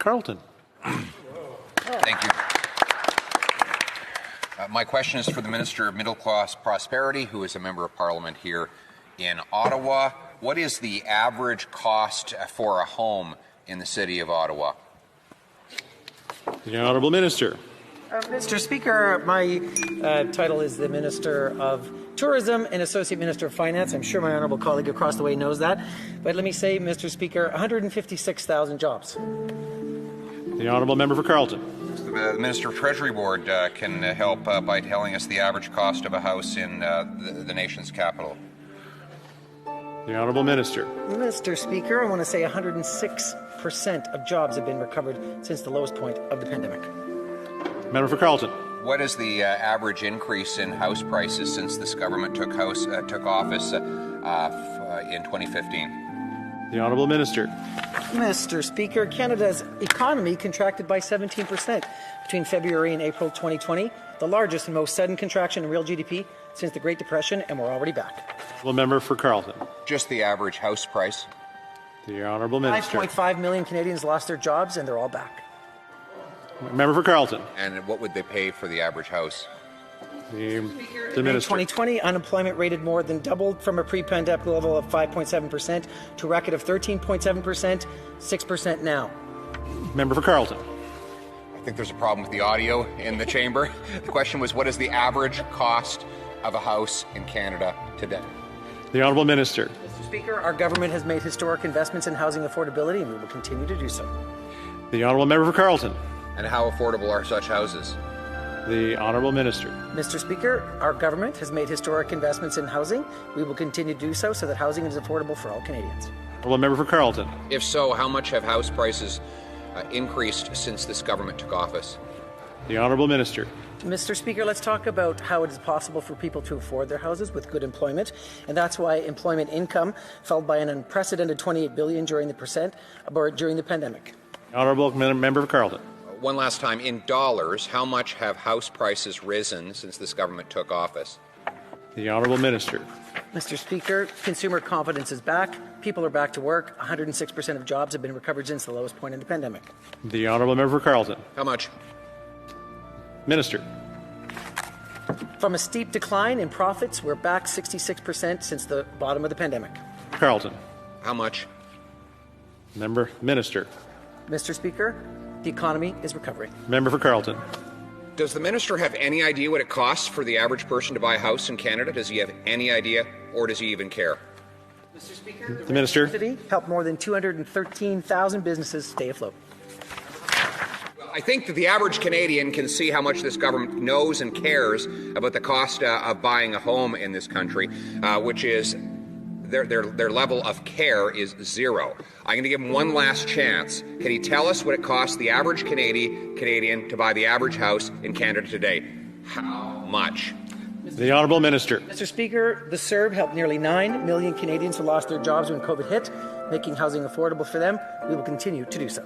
Carleton. Thank you. My question is for the Minister of Middle Class Prosperity, who is a Member of Parliament here in Ottawa. What is the average cost for a home in the City of Ottawa? The Honourable Minister. Mr. Speaker, my title is the Minister of Tourism and Associate Minister of Finance. I'm sure my honourable colleague across the way knows that. But let me say, Mr. Speaker, 156,000 jobs. The Honourable Member for Carleton. The Minister of Treasury Board can help by telling us the average cost of a house in the nation's capital. The Honourable Minister. Mr. Speaker, I want to say 106% of jobs have been recovered since the lowest point of the pandemic. Member for Carleton. What is the average increase in house prices since this government took office in 2015? The Honourable Minister. Mr. Speaker, Canada's economy contracted by 17% between February and April 2020, the largest and most sudden contraction in real GDP since the Great Depression, and we're already back. The Member for Carleton. Just the average house price? The Honourable Minister. 5.5 million Canadians lost their jobs, and they're all back. Member for Carleton. And what would they pay for the average house? The In Minister. 2020, unemployment rate had more than doubled from a pre-pandemic level of 5.7% to a record of 13.7%, 6% now. Member for Carleton. I think there's a problem with the audio in the chamber. The question was, what is the average cost of a house in Canada today? The Honourable Minister. Mr. Speaker, our government has made historic investments in housing affordability, and we will continue to do so. The Honourable Member for Carleton. And how affordable are such houses? The Honourable Minister. Mr. Speaker, our government has made historic investments in housing. We will continue to do so that housing is affordable for all Canadians. Honourable Member for Carleton. If so, how much have house prices increased since this government took office? The Honourable Minister. Mr. Speaker, let's talk about how it is possible for people to afford their houses with good employment, and that's why employment income fell by an unprecedented $28 billion during the pandemic. Honourable Member for Carleton. One last time, in dollars, how much have house prices risen since this government took office? The Honourable Minister. Mr. Speaker, consumer confidence is back. People are back to work. 106% of jobs have been recovered since the lowest point in the pandemic. The Honourable Member for Carleton. How much? Minister. From a steep decline in profits, we're back 66% since the bottom of the pandemic. Carleton. How much? Minister. Mr. Speaker, the economy is recovering. Member for Carleton. Does the minister have any idea what it costs for the average person to buy a house in Canada? Does he have any idea, or does he even care? Mr. Speaker, the Minister. City helped more than 213,000 businesses stay afloat. I think that the average Canadian can see how much this government knows and cares about the cost of buying a home in this country, which is their level of care is zero. I'm going to give him one last chance. Can he tell us what it costs the average Canadian to buy the average house in Canada today? How much? The Honourable Minister. Mr. Speaker, the CERB helped nearly 9 million Canadians who lost their jobs when COVID hit, making housing affordable for them. We will continue to do so.